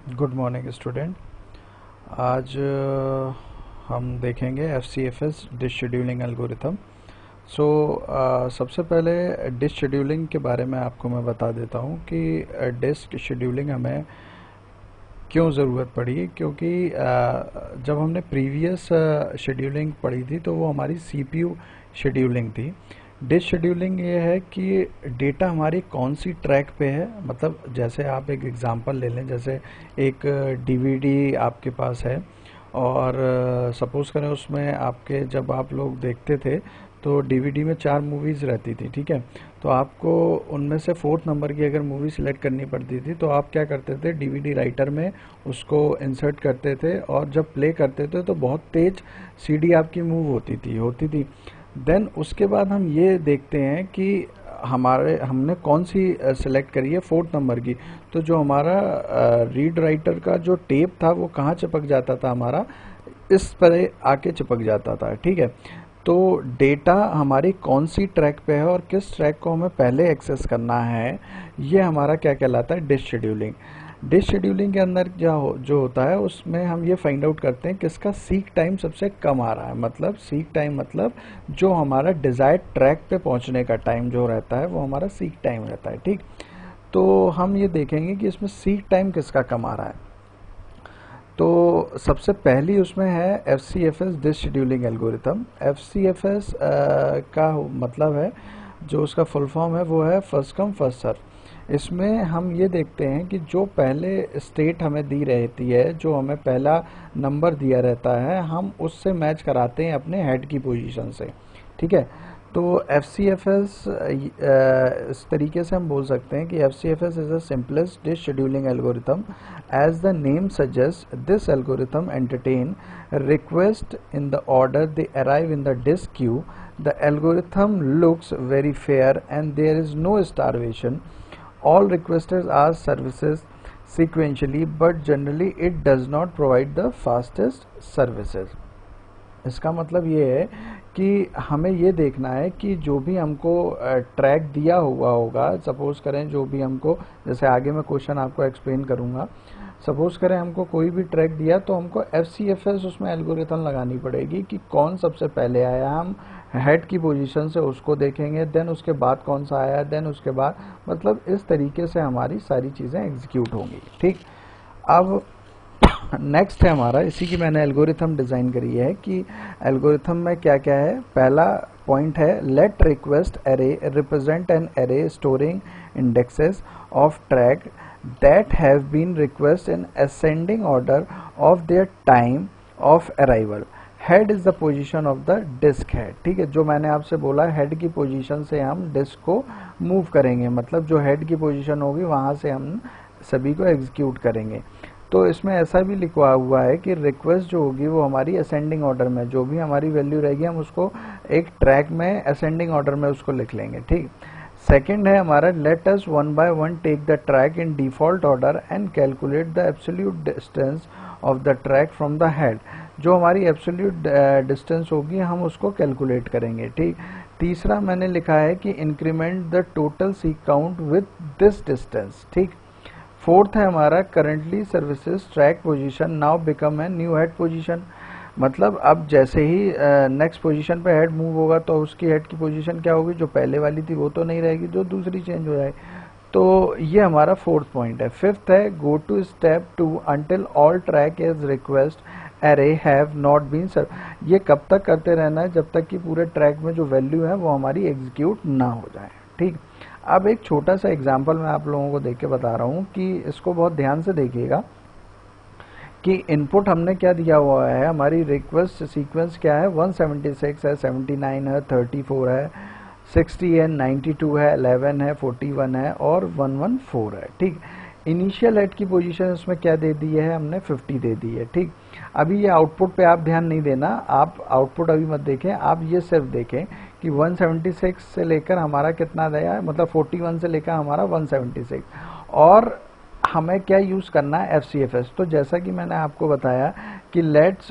Good morning student. आज हम देखेंगे FCFS डिश शेड्यूलिंग एल्गोरिथम। सबसे पहले डिश शेड्यूलिंग के बारे में आपको मैं बता देता हूँ कि डिश शेड्यूलिंग हमें क्यों ज़रूरत पड़ी, क्योंकि जब हमने प्रीवियस शेड्यूलिंग पढ़ी थी तो वो हमारी CPU शेड्यूलिंग थी। डिश शेड्यूलिंग ये है कि डेटा हमारी कौन सी ट्रैक पे है। मतलब जैसे आप एक एग्जांपल ले लें, जैसे एक डीवीडी आपके पास है और सपोज़ करें उसमें आपके जब आप लोग देखते थे तो डीवीडी में 4 मूवीज़ रहती थी, ठीक है। तो आपको उनमें से 4th नंबर की अगर मूवी सिलेक्ट करनी पड़ती थी तो आप क्या करते थे, डीवीडी राइटर में उसको इंसर्ट करते थे और जब प्ले करते थे तो बहुत तेज सीडी आपकी मूव होती थी। देन उसके बाद हम ये देखते हैं कि हमने कौन सी सिलेक्ट करी है 4th नंबर की। तो जो हमारा रीड राइटर का जो टेप था वो कहाँ चिपक जाता था, हमारा इस पर आके चिपक जाता था, ठीक है। तो डेटा हमारी कौन सी ट्रैक पे है और किस ट्रैक को हमें पहले एक्सेस करना है, ये हमारा क्या कहलाता है, डिश शेड्यूलिंग। डिश शेड्यूलिंग के अंदर जो होता है उसमें हम ये फाइंड आउट करते हैं किसका सीक टाइम सबसे कम आ रहा है। मतलब सीक टाइम मतलब जो हमारा डिजायर्ड ट्रैक पे पहुंचने का टाइम जो रहता है वो हमारा सीक टाइम रहता है, ठीक। तो हम ये देखेंगे कि इसमें सीक टाइम किसका कम आ रहा है। तो सबसे पहली उसमें है FCFS dish scheduling algorithm. FCFS का मतलब है, जो उसका फुल फॉर्म है वो है फर्स्ट कम फर्स्ट सर्व। इसमें हम ये देखते हैं कि जो पहले स्टेट हमें दी रहती है, जो हमें पहला नंबर दिया रहता है, हम उससे मैच कराते हैं अपने हेड की पोजीशन से, ठीक है। तो FCFS इस तरीके से हम बोल सकते हैं कि FCFS is the simplest disk scheduling algorithm. As the name suggest, this algorithm entertain request in the order they arrive in the disk queue. The algorithm looks very fair and there is no starvation. All requesters ask services sequentially, but generally it does not provide the fastest services. इसका मतलब ये है कि हमें ये देखना है कि जो भी हमको ट्रैक दिया हुआ होगा, सपोज करें जो भी हमको, जैसे आगे मैं क्वेश्चन आपको एक्सप्लेन करूँगा, सपोज करें हमको कोई भी ट्रैक दिया तो हमको FCFS उसमें एल्गोरिथम लगानी पड़ेगी कि कौन सबसे पहले आया। हम हेड की पोजीशन से उसको देखेंगे, देन उसके बाद कौन सा आया, देन उसके बाद, मतलब इस तरीके से हमारी सारी चीज़ें एग्जीक्यूट होंगी, ठीक। अब नेक्स्ट है हमारा, इसी की मैंने एल्गोरिथम डिज़ाइन करी है कि एल्गोरिथम में क्या क्या है। पहला पॉइंट है, let request array represent an array storing indexes of track that have been request in ascending order of their time of arrival. Head is the position of the disk है, ठीक है। जो मैंने आपसे बोला, हेड की position से हम डिस्क को मूव करेंगे, मतलब जो हेड की पोजीशन होगी वहां से हम सभी को एग्जीक्यूट करेंगे। तो इसमें ऐसा भी लिखा हुआ है कि रिक्वेस्ट जो होगी वो हमारी असेंडिंग ऑर्डर में, जो भी हमारी वैल्यू रहेगी हम उसको एक ट्रैक में असेंडिंग ऑर्डर में उसको लिख लेंगे, ठीक। सेकेंड है हमारा, let us one by one take the track in default order and calculate the absolute distance of the track from the head. जो हमारी एब्सोल्यूट डिस्टेंस होगी हम उसको कैलकुलेट करेंगे, ठीक। तीसरा मैंने लिखा है कि increment the total seek count with this distance, ठीक। फोर्थ है हमारा, currently services track position now become a new head position. मतलब अब जैसे ही नेक्स्ट पोजीशन पे हेड मूव होगा तो उसकी हेड की पोजीशन क्या होगी, जो पहले वाली थी वो तो नहीं रहेगी, जो दूसरी चेंज हो जाए। तो ये हमारा फोर्थ पॉइंट है। फिफ्थ है, go to step 2 until all track as request array have not been serve. ये कब तक करते रहना है, जब तक कि पूरे ट्रैक में जो वैल्यू है वो हमारी एग्जीक्यूट ना हो जाए, ठीक। अब एक छोटा सा एग्जाम्पल मैं आप लोगों को देख के बता रहा हूँ कि इसको बहुत ध्यान से देखिएगा कि इनपुट हमने क्या दिया हुआ है। हमारी रिक्वेस्ट सीक्वेंस क्या है, 176 है, 79 है, 34 है, 60 है, 92 है, 11 है, 41 है और 114 है, ठीक। इनिशियल हेड की पोजीशन इसमें क्या दे दी है, हमने 50 दे दी है, ठीक। अभी ये आउटपुट पे आप ध्यान नहीं देना, आप आउटपुट अभी मत देखें, आप ये सिर्फ देखें कि 176 से लेकर हमारा कितना दिया है, मतलब 41 से लेकर हमारा 176, और हमें क्या यूज करना है, FCFS। तो जैसा कि मैंने आपको बताया कि let's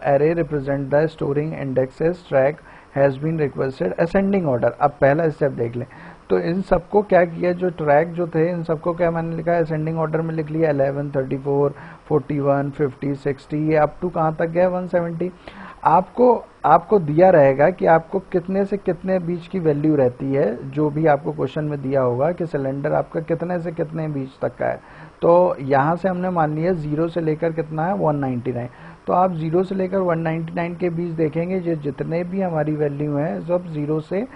array represent the storing indexes track has been requested ascending order. अब पहला स्टेप देख लें, तो तो इन सबको क्या किया, जो ट्रैक जो थे इन सबको क्या मैंने लिखा है, असेंडिंग ऑर्डर में लिख लिया 11, 34, 41, 50, 60, ये अप टू कहाँ तक गया 170। आपको दिया रहेगा कि आपको कितने से कितने बीच की वैल्यू रहती है, जो भी आपको क्वेश्चन में दिया होगा कि सिलेंडर आपका कितने से कितने बीच तक का है। तो यहाँ से हमने मान लिया 0 से लेकर कितना है 199। तो आप 0 से लेकर 199 के बीच देखेंगे, जो जितने भी हमारी वैल्यू हैं सब 0 से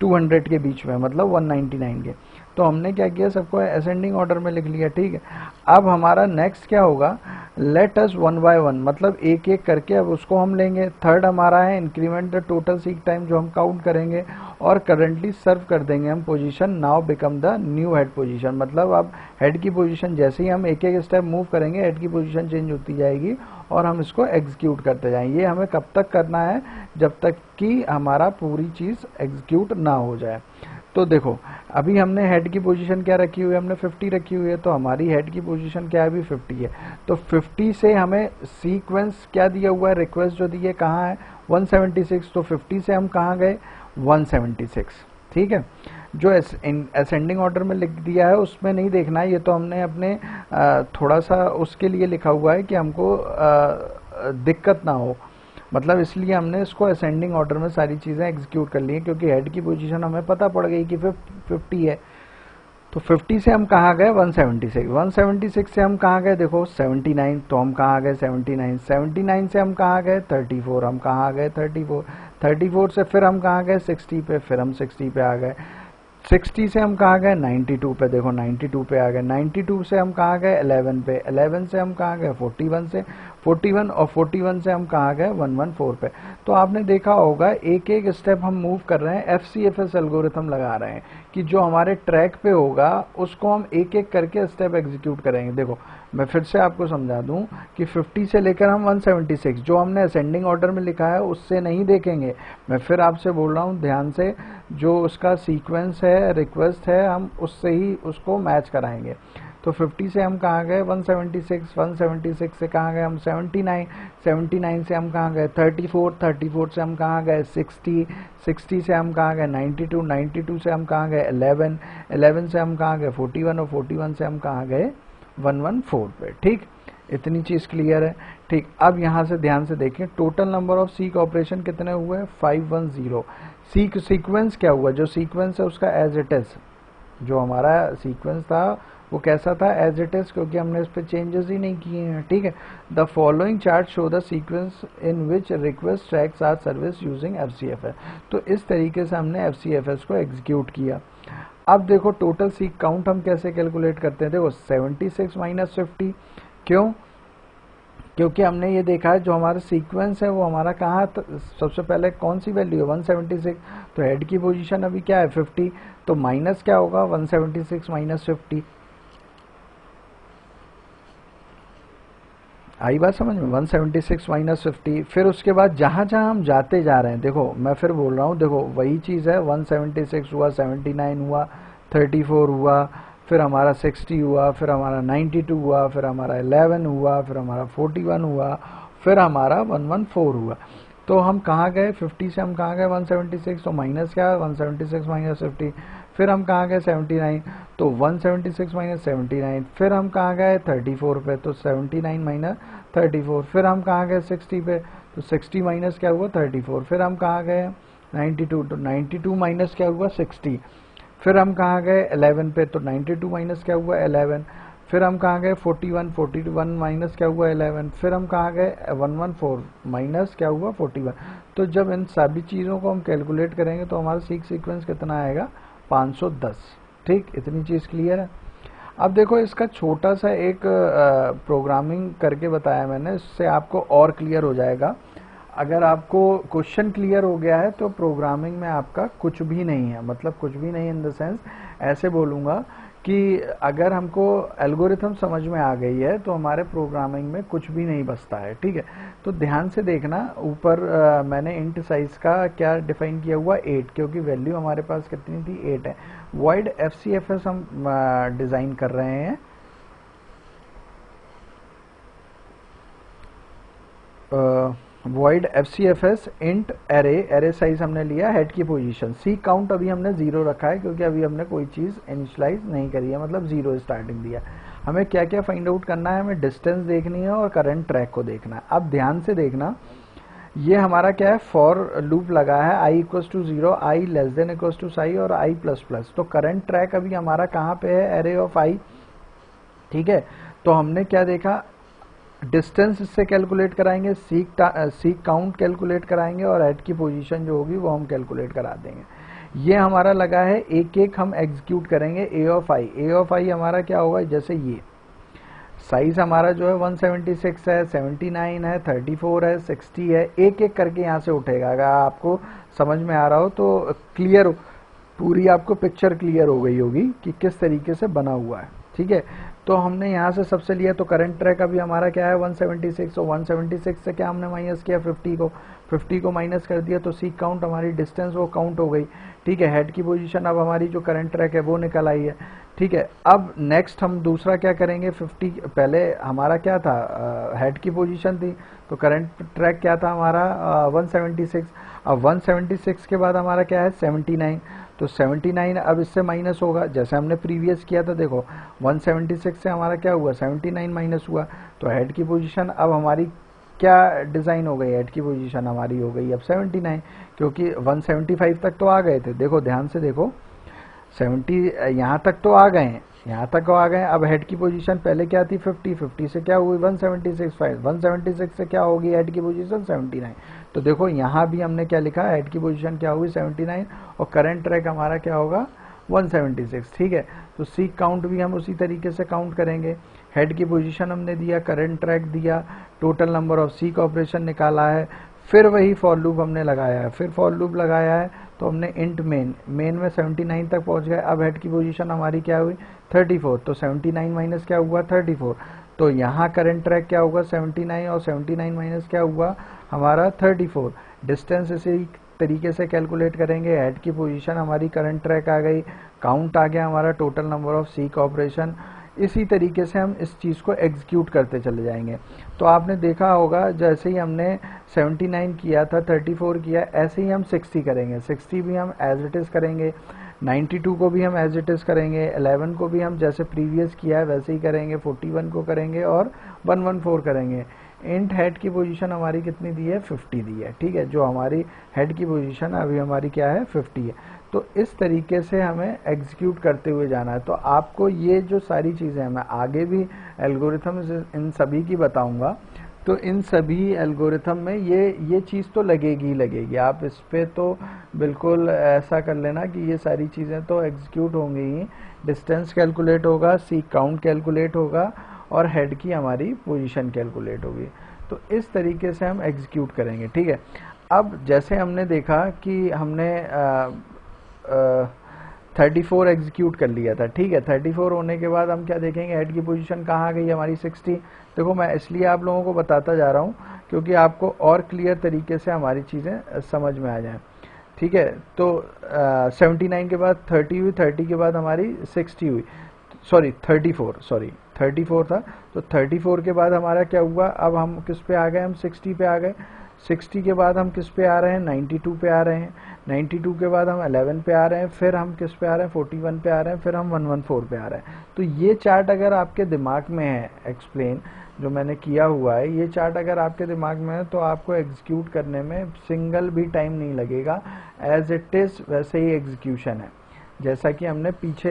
200 के बीच में, मतलब 199 के। तो हमने क्या किया, सबको असेंडिंग ऑर्डर में लिख लिया, ठीक है। अब हमारा नेक्स्ट क्या होगा, late us one by one, मतलब एक एक करके अब उसको हम लेंगे। थर्ड हमारा है increment the total seek time, जो हम काउंट करेंगे और करंटली सर्व कर देंगे हम position now become the new head position. मतलब अब हेड की पोजीशन जैसे ही हम एक एक स्टेप मूव करेंगे, हेड की पोजीशन चेंज होती जाएगी और हम इसको एग्जीक्यूट करते जाएंगे। ये हमें कब तक करना है, जब तक कि हमारा पूरी चीज एग्जीक्यूट ना हो जाए। तो देखो अभी हमने हेड की पोजीशन क्या रखी हुई है, हमने 50 रखी हुई है, तो हमारी हेड की पोजीशन क्या है अभी 50 है। तो 50 से हमें सीक्वेंस क्या दिया हुआ है, रिक्वेस्ट जो दी है कहाँ है 176। तो 50 से हम कहाँ गए 176, ठीक है। जो असेंडिंग ऑर्डर में लिख दिया है उसमें नहीं देखना है, ये तो हमने अपने थोड़ा सा उसके लिए लिखा हुआ है कि हमको दिक्कत ना हो, मतलब इसलिए हमने इसको असेंडिंग ऑर्डर में सारी चीज़ें एग्जीक्यूट कर ली हैं, क्योंकि हेड की पोजीशन हमें पता पड़ गई कि 50 है। तो 50 से हम कहाँ गए 176, 176 से हम कहाँ गए देखो 79, तो हम कहाँ गए 79, 79 से हम कहाँ गए 34, हम कहाँ गए 34, 34 से फिर हम कहाँ गए 60 पे, फिर हम 60 पे आ गए। 60 से हम कहाँ गए 92 पे, देखो 92 पे आ गए। 92 से हम कहाँ गए 11 पे, 11 से हम कहाँ गए 41 से, 41 और 41 से हम कहाँ गए 114 पे। तो आपने देखा होगा एक एक स्टेप हम मूव कर रहे हैं, FCFS एल्गोरिथम लगा रहे हैं कि जो हमारे ट्रैक पे होगा उसको हम एक एक करके स्टेप एग्जीक्यूट करेंगे। देखो मैं फिर से आपको समझा दूं कि 50 से लेकर हम 176 जो हमने असेंडिंग ऑर्डर में लिखा है उससे नहीं देखेंगे। मैं फिर आपसे बोल रहा हूं ध्यान से, जो उसका सीक्वेंस है रिक्वेस्ट है हम उससे ही उसको मैच कराएंगे। तो 50 से हम कहाँ गए 176, 176 से कहाँ गए हम 79, 79 से हम कहाँ गए 34, 34 से हम कहाँ गए 60, 60 से हम कहाँ गए 92, 92 से हम कहाँ गए 11, 11 से हम कहाँ गए 41 और 41 से हम कहाँ गए 114 पे, ठीक। इतनी चीज क्लियर है, ठीक। अब यहाँ से ध्यान से देखें total number of seek operation कितने हुए 510। सीक सीक्वेंस क्या हुआ, जो सीक्वेंस है उसका एज इट इज, जो हमारा सीक्वेंस था वो कैसा था एज इट इज, क्योंकि हमने इस पर चेंजेस ही नहीं किए हैं, ठीक है। The following chart show the sequence in which request tracks are service using FCFS। तो इस तरीके से हमने FCFS को एग्जीक्यूट किया। अब देखो टोटल सीक काउंट हम कैसे कैलकुलेट करते हैं, देखो 76 माइनस 50, क्यों, क्योंकि हमने ये देखा है जो हमारा सीक्वेंस है वो हमारा कहाँ सबसे पहले कौन सी वैल्यू है 176, तो हेड की पोजीशन अभी क्या है 50, तो माइनस क्या होगा 176 माइनस 50, आई बात समझ में 176 माइनस 50। फिर उसके बाद जहाँ जहाँ हम जाते जा रहे हैं, देखो मैं फिर बोल रहा हूँ, देखो वही चीज़ है 176 हुआ, 79 हुआ, 34 हुआ, फिर हमारा 60 हुआ, फिर हमारा 92 हुआ, फिर हमारा 11 हुआ, फिर हमारा 41 हुआ, फिर हमारा 114 हुआ। तो हम कहाँ गए 50 से हम कहाँ गए 176, तो माइनस क्या है 176 माइनस 50, फिर हम कहाँ गए 79, तो 176 माइनस 79, फिर हम कहाँ गए 34 पे, तो 79 माइनस 34, फिर हम कहाँ गए 60 पे, तो 60 माइनस क्या हुआ 34, फिर हम कहाँ गए 92, तो 92 माइनस क्या हुआ 60, फिर हम कहाँ गए 11 पे, तो 92 माइनस क्या हुआ 11, फिर हम कहाँ गए 41, 41 माइनस क्या हुआ 11, फिर हम कहाँ गए 114 माइनस क्या हुआ 41। तो जब इन सभी चीज़ों को हम कैलकुलेट करेंगे तो हमारा सीक्वेंस कितना आएगा 510, ठीक। इतनी चीज़ क्लियर है। अब देखो इसका छोटा सा एक प्रोग्रामिंग करके बताया मैंने, इससे आपको और क्लियर हो जाएगा। अगर आपको क्वेश्चन क्लियर हो गया है तो प्रोग्रामिंग में आपका कुछ भी नहीं है, मतलब कुछ भी नहीं इन द सेंस ऐसे बोलूँगा कि अगर हमको एल्गोरिथम समझ में आ गई है तो हमारे प्रोग्रामिंग में कुछ भी नहीं बचता है, ठीक है। तो ध्यान से देखना ऊपर मैंने इंट साइज का क्या डिफाइन किया हुआ 8, क्योंकि वैल्यू हमारे पास कितनी थी 8 है। वॉइड FCFS हम डिज़ाइन कर रहे हैं, void FCFS int array size हमने लिया, हेड की पोजीशन, सीक काउंट अभी हमने 0 रखा है क्योंकि अभी हमने कोई चीज़ इनिशलाइज नहीं करी है, मतलब 0 स्टार्टिंग दिया। हमें क्या क्या फाइंड आउट करना है, हमें डिस्टेंस देखनी है और करंट ट्रैक को देखना है। अब ध्यान से देखना, ये हमारा क्या है, फॉर लूप लगा है i equals to 0, i less than equals to size और i प्लस प्लस। तो करंट ट्रैक अभी हमारा कहाँ पे है, एरे ऑफ i, ठीक है। तो हमने क्या देखा, डिस्टेंस इससे कैलकुलेट कराएंगे, सीक काउंट कैलकुलेट कराएंगे और हेड की पोजीशन जो होगी वो हम कैलकुलेट करा देंगे। ये हमारा लगा है, एक एक हम एग्जीक्यूट करेंगे। ए ऑफ आई हमारा क्या होगा, जैसे ये साइज हमारा जो है 176 है, 79 है, 34 है, 60 है, एक एक करके यहाँ से उठेगा। अगर आपको समझ में आ रहा हो तो क्लियर, पूरी आपको पिक्चर क्लियर हो गई होगी कि किस तरीके से बना हुआ है, ठीक है। तो हमने यहाँ से सबसे लिया, तो करंट ट्रैक अभी हमारा क्या है 176, और 176 से क्या हमने माइनस किया 50 को माइनस कर दिया, तो सीक काउंट हमारी डिस्टेंस वो काउंट हो गई, ठीक है। हेड की पोजीशन अब हमारी जो करंट ट्रैक है वो निकल आई है, ठीक है। अब नेक्स्ट हम दूसरा क्या करेंगे, 50, पहले हमारा क्या था, हेड की पोजीशन थी, तो करंट ट्रैक क्या था हमारा 176। अब 176 के बाद हमारा क्या है 79, तो 79 अब इससे माइनस होगा, जैसे हमने प्रीवियस किया था। देखो 176 से हमारा क्या हुआ, 79 माइनस हुआ, तो हेड की पोजीशन अब हमारी क्या डिज़ाइन हो गई, हेड की पोजीशन हमारी हो गई अब 79, क्योंकि 175 तक तो आ गए थे। देखो ध्यान से देखो, 70 यहाँ तक तो आ गए हैं, यहाँ तक आ गए। अब हेड की पोजीशन पहले क्या थी 50 से क्या हुई 176, 176 से क्या होगी हेड की पोजीशन 79। तो देखो यहाँ भी हमने क्या लिखा, हेड की पोजीशन क्या हुई 79 और करंट ट्रैक हमारा क्या होगा 176, ठीक है। तो सीक काउंट भी हम उसी तरीके से काउंट करेंगे। हेड की पोजीशन हमने दिया, करंट ट्रैक दिया, total number of seek operation निकाला है, फिर वही फॉर लूप हमने लगाया है। फिर फॉर लूप लगाया है तो हमने इंट मेन में 79 तक पहुंच गए। अब हेड की पोजीशन हमारी क्या हुई 34, तो 79 माइनस क्या हुआ 34, तो यहाँ करंट ट्रैक क्या होगा 79 और 79 माइनस क्या हुआ हमारा 34। डिस्टेंस इसी तरीके से कैलकुलेट करेंगे, हेड की पोजीशन हमारी करंट ट्रैक आ गई, काउंट आ गया हमारा total number of seek operation. इसी तरीके से हम इस चीज़ को एग्जीक्यूट करते चले जाएंगे। तो आपने देखा होगा जैसे ही हमने 79 किया था, 34 किया, ऐसे ही हम 60 करेंगे, 60 भी हम एज इट इज़ करेंगे, 92 को भी हम एज इट इज़ करेंगे, 11 को भी हम जैसे प्रीवियस किया है वैसे ही करेंगे, 41 को करेंगे और 114 करेंगे। इंट हेड की पोजीशन हमारी कितनी दी है 50 दी है, ठीक है। जो हमारी हेड की पोजीशन अभी हमारी क्या है 50 है। तो इस तरीके से हमें एग्जीक्यूट करते हुए जाना है। तो आपको ये जो सारी चीज़ें हैं, मैं आगे भी एल्गोरिथम्स इन सभी की बताऊंगा, तो इन सभी एल्गोरिथम में ये चीज़ तो लगेगी ही लगेगी। आप इस पे तो बिल्कुल ऐसा कर लेना कि ये सारी चीज़ें तो एग्जीक्यूट होंगी ही। डिस्टेंस कैलकुलेट होगा, सीक काउंट कैलकुलेट होगा और हेड की हमारी पोजीशन कैलकुलेट होगी। तो इस तरीके से हम एग्जीक्यूट करेंगे, ठीक है। अब जैसे हमने देखा कि हमने 34 एग्जीक्यूट कर लिया था, ठीक है। 34 होने के बाद हम क्या देखेंगे, हेड की पोजीशन कहाँ गई हमारी 60। देखो मैं इसलिए आप लोगों को बताता जा रहा हूँ क्योंकि आपको और क्लियर तरीके से हमारी चीज़ें समझ में आ जाएं, ठीक है। तो 79 के बाद 30 हुई, 30 के बाद हमारी 60 हुई, सॉरी 34 था। तो 34 के बाद हमारा क्या हुआ, अब हम किस पे आ गए, हम 60 पे आ गए। 60 के बाद हम किस पे आ रहे हैं 92 पे आ रहे हैं, 92 के बाद हम 11 पे आ रहे हैं, फिर हम किस पे आ रहे हैं 41 पे आ रहे हैं, फिर हम 114 पे आ रहे हैं। तो ये चार्ट अगर आपके दिमाग में है, एक्सप्लेन जो मैंने किया हुआ है, ये चार्ट अगर आपके दिमाग में है तो आपको एग्जीक्यूट करने में सिंगल भी टाइम नहीं लगेगा, एज इट इज़ वैसे ही एग्जीक्यूशन है। जैसा कि हमने पीछे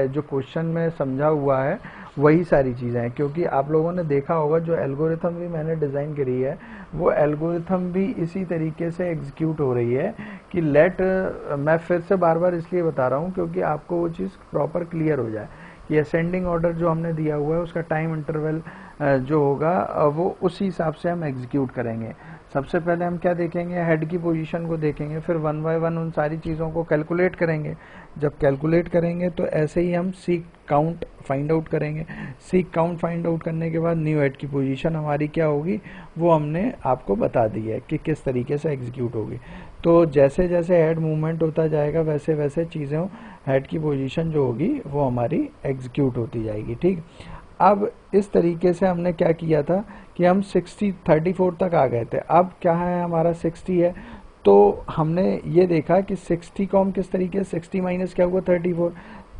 जो क्वेश्चन में समझा हुआ है वही सारी चीज़ें हैं। क्योंकि आप लोगों ने देखा होगा जो एल्गोरिथम भी मैंने डिज़ाइन करी है वो एल्गोरिथम भी इसी तरीके से एग्जीक्यूट हो रही है कि मैं फिर से बार बार इसलिए बता रहा हूँ क्योंकि आपको वो चीज़ प्रॉपर क्लियर हो जाए कि असेंडिंग ऑर्डर जो हमने दिया हुआ है उसका टाइम इंटरवल जो होगा वो उसी हिसाब से हम एग्जीक्यूट करेंगे। सबसे पहले हम क्या देखेंगे, हेड की पोजीशन को देखेंगे, फिर 1 बाय 1 उन सारी चीज़ों को कैलकुलेट करेंगे। जब कैलकुलेट करेंगे तो ऐसे ही हम सीक काउंट फाइंड आउट करेंगे। सीक काउंट फाइंड आउट करने के बाद न्यू हेड की पोजीशन हमारी क्या होगी वो हमने आपको बता दी है कि किस तरीके से एग्जीक्यूट होगी। तो जैसे जैसे हेड मूवमेंट होता जाएगा वैसे वैसे चीज़ें हेड की पोजीशन जो होगी वो हमारी एग्जीक्यूट होती जाएगी, ठीक। अब इस तरीके से हमने क्या किया था कि हम 34 तक आ गए थे। अब क्या है, हमारा 60 है, तो हमने ये देखा कि 60 को हम किस तरीके से, 60 माइनस क्या हुआ 34,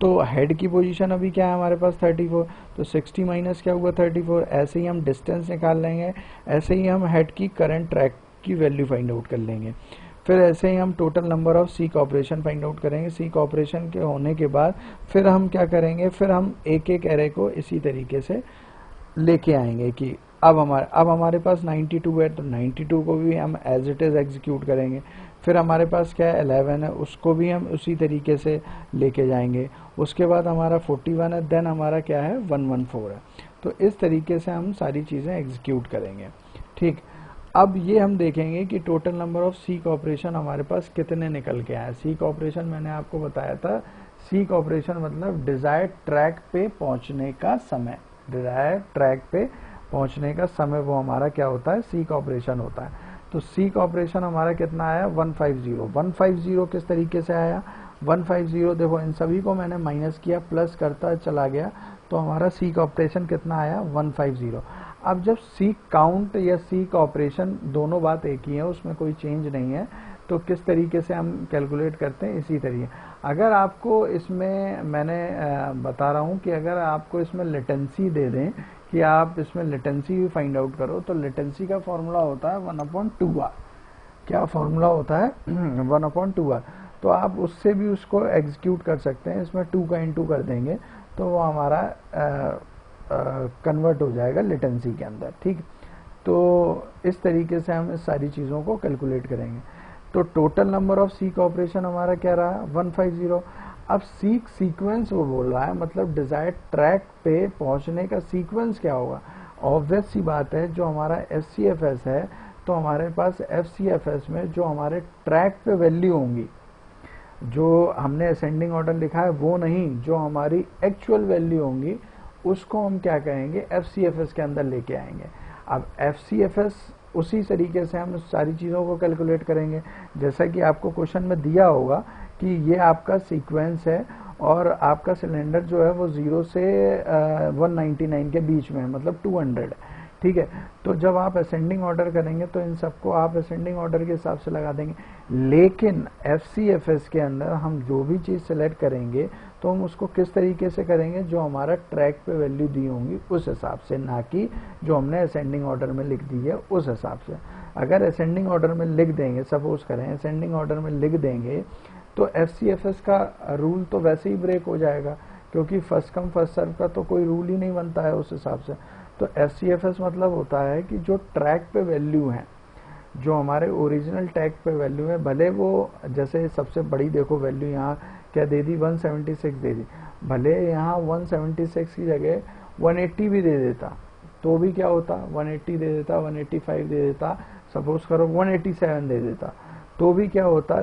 तो हेड की पोजीशन अभी क्या है हमारे पास 34, तो 60 माइनस क्या हुआ 34। ऐसे ही हम डिस्टेंस निकाल लेंगे, ऐसे ही हम हेड की करंट ट्रैक की वैल्यू फाइंड आउट कर लेंगे। फिर ऐसे ही हम total number of seek operation find out करेंगे। सीक ऑपरेशन के होने के बाद फिर हम क्या करेंगे, फिर हम एक एक एरे को इसी तरीके से लेके आएंगे कि अब हमारे पास 92 है, तो 92 को भी हम एज इट इज़ एग्जीक्यूट करेंगे। फिर हमारे पास क्या है 11 है, उसको भी हम उसी तरीके से लेके जाएंगे। उसके बाद हमारा 41 है, देन हमारा क्या है 114 है। तो इस तरीके से हम सारी चीज़ें एग्जीक्यूट करेंगे। ठीक, अब ये हम देखेंगे कि total number of seek operation हमारे पास कितने निकल के आए। सीक ऑपरेशन मैंने आपको बताया था, सीक ऑपरेशन मतलब डिजायर्ड ट्रैक पे पहुंचने का समय। डिजायर्ड ट्रैक पे पहुंचने का समय वो हमारा क्या होता है, सीक ऑपरेशन होता है। तो सीक ऑपरेशन हमारा कितना आया 150। 150 किस तरीके से आया, 150 देखो इन सभी को मैंने माइनस किया, प्लस करता चला गया, तो हमारा सीक ऑपरेशन कितना आया 150। अब जब सीक काउंट या सीक ऑपरेशन दोनों बात एक ही है, उसमें कोई चेंज नहीं है, तो किस तरीके से हम कैलकुलेट करते हैं इसी तरीके। अगर आपको इसमें मैंने बता रहा हूँ कि अगर आपको इसमें लेटेंसी दे दें कि आप इसमें लेटेंसी भी फाइंड आउट करो, तो लेटेंसी का फॉर्मूला होता है 1/2r। क्या फॉर्मूला होता है 1/2r। तो आप उससे भी उसको एग्जीक्यूट कर सकते हैं, इसमें 2 का इंटू कर देंगे तो वो हमारा कन्वर्ट हो जाएगा लेटेंसी के अंदर। ठीक, तो इस तरीके से हम इस सारी चीज़ों को कैलकुलेट करेंगे। तो total number of seek operation हमारा क्या रहा 150। अब सीक सीक्वेंस वो बोल रहा है, मतलब डिजायर्ड ट्रैक पे पहुंचने का सीक्वेंस क्या होगा। ऑब्वियस सी बात है, जो हमारा FCFS है, तो हमारे पास FCFS में जो हमारे ट्रैक पे वैल्यू होंगी, जो हमने असेंडिंग ऑर्डर लिखा है वो नहीं, जो हमारी एक्चुअल वैल्यू होंगी उसको हम क्या कहेंगे FCFS के अंदर लेके आएंगे। अब FCFS उसी तरीके से हम सारी चीज़ों को कैलकुलेट करेंगे, जैसा कि आपको क्वेश्चन में दिया होगा कि ये आपका सीक्वेंस है और आपका सिलेंडर जो है वो 0 से 199 के बीच में है, मतलब 200। ठीक है, तो जब आप असेंडिंग ऑर्डर करेंगे तो इन सबको आप असेंडिंग ऑर्डर के हिसाब से लगा देंगे। लेकिन FCFS के अंदर हम जो भी चीज़ सेलेक्ट करेंगे तो हम उसको किस तरीके से करेंगे, जो हमारा ट्रैक पे वैल्यू दी होंगी उस हिसाब से, ना कि जो हमने असेंडिंग ऑर्डर में लिख दी है उस हिसाब से। अगर असेंडिंग ऑर्डर में लिख देंगे, सपोज करें असेंडिंग ऑर्डर में लिख देंगे, तो FCFS का रूल तो वैसे ही ब्रेक हो जाएगा, क्योंकि फर्स्ट कम फर्स्ट सर्व का तो कोई रूल ही नहीं बनता है उस हिसाब से। तो FCFS मतलब होता है कि जो ट्रैक पे वैल्यू है, जो हमारे ओरिजिनल टैग पे वैल्यू है, भले वो जैसे सबसे बड़ी देखो वैल्यू यहाँ क्या दे दी 176 दे दी, भले यहाँ 176 की जगह 180 भी दे देता तो भी क्या होता, 180 दे देता, 185 दे देता, सपोज करो 187 दे देता, तो भी क्या होता,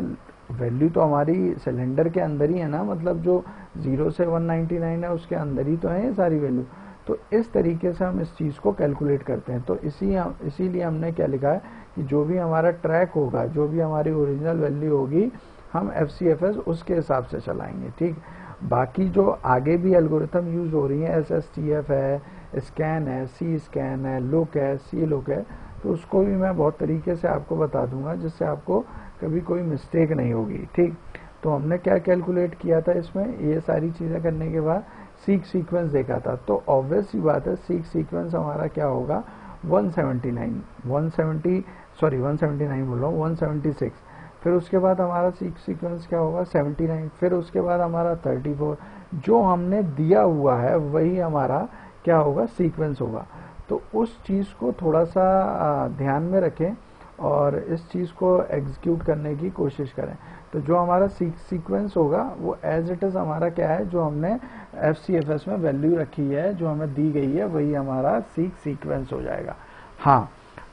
वैल्यू तो हमारी सिलेंडर के अंदर ही है ना, मतलब जो 0 से 199 है उसके अंदर ही तो है ये सारी वैल्यू। तो इस तरीके से हम इस चीज़ को कैलकुलेट करते हैं। तो इसीलिए हमने क्या लिखा है कि जो भी हमारा ट्रैक होगा, जो भी हमारी ओरिजिनल वैल्यू होगी, हम FCFS उसके हिसाब से चलाएंगे। ठीक, बाकी जो आगे भी एल्गोरिथम यूज़ हो रही है, SSTF है, स्कैन है, C स्कैन है, लुक है, C लुक है, तो उसको भी मैं बहुत तरीके से आपको बता दूंगा, जिससे आपको कभी कोई मिस्टेक नहीं होगी। ठीक, तो हमने क्या कैलकुलेट किया था इसमें, ये सारी चीज़ें करने के बाद सीक सीक्वेंस देखा था, तो ऑब्वियस सी बात है सीक सीक्वेंस हमारा क्या होगा 179 बोल रहा हूँ 176। फिर उसके बाद हमारा सीक सीक्वेंस क्या होगा 79। फिर उसके बाद हमारा 34, जो हमने दिया हुआ है वही हमारा क्या होगा सीक्वेंस होगा। तो उस चीज़ को थोड़ा सा ध्यान में रखें और इस चीज़ को एग्जीक्यूट करने की कोशिश करें। तो जो हमारा सीक्वेंस होगा वो एज इट इज़ हमारा क्या है, जो हमने FCFS में वैल्यू रखी है, जो हमें दी गई है, वही हमारा सीक्वेंस हो जाएगा। हाँ,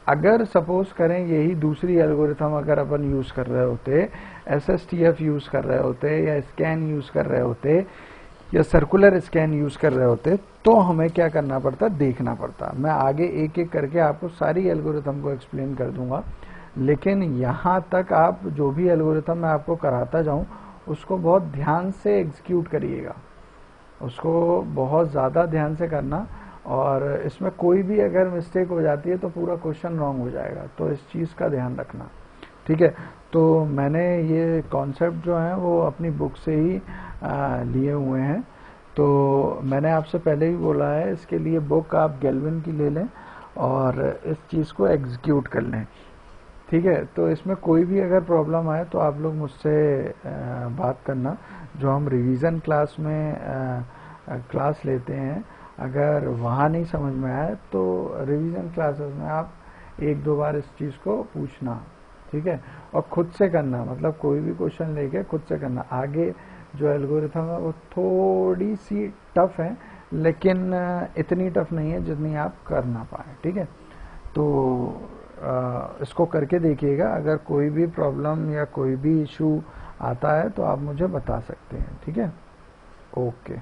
अगर सपोज करें यही दूसरी एल्गोरिथम अगर अपन यूज़ कर रहे होते, SSTF यूज़ कर रहे होते, या स्कैन यूज़ कर रहे होते, या सर्कुलर स्कैन यूज़ कर रहे होते, तो हमें क्या करना पड़ता, देखना पड़ता। मैं आगे एक एक करके आपको सारी एल्गोरिथम को एक्सप्लेन कर दूंगा, लेकिन यहाँ तक आप जो भी एल्गोरिथम मैं आपको कराता जाऊँ उसको बहुत ध्यान से एग्जीक्यूट करिएगा, उसको बहुत ज़्यादा ध्यान से करना। और इसमें कोई भी अगर मिस्टेक हो जाती है तो पूरा क्वेश्चन रॉन्ग हो जाएगा, तो इस चीज़ का ध्यान रखना। ठीक है, तो मैंने ये कॉन्सेप्ट जो है वो अपनी बुक से ही लिए हुए हैं। तो मैंने आपसे पहले ही बोला है, इसके लिए बुक आप गेल्विन की ले लें और इस चीज़ को एग्जीक्यूट कर लें। ठीक है, तो इसमें कोई भी अगर प्रॉब्लम आए तो आप लोग मुझसे बात करना। जो हम रिवीजन क्लास में क्लास लेते हैं, अगर वहाँ नहीं समझ में आए तो रिवीजन क्लासेस में आप एक दो बार इस चीज़ को पूछना। ठीक है, और खुद से करना, मतलब कोई भी क्वेश्चन लेके खुद से करना। आगे जो एल्गोरिथम है वो थोड़ी सी टफ है, लेकिन इतनी टफ नहीं है जितनी आप कर ना पाए। ठीक है, तो इसको करके देखिएगा। अगर कोई भी प्रॉब्लम या कोई भी इशू आता है तो आप मुझे बता सकते हैं। ठीक है, ओके।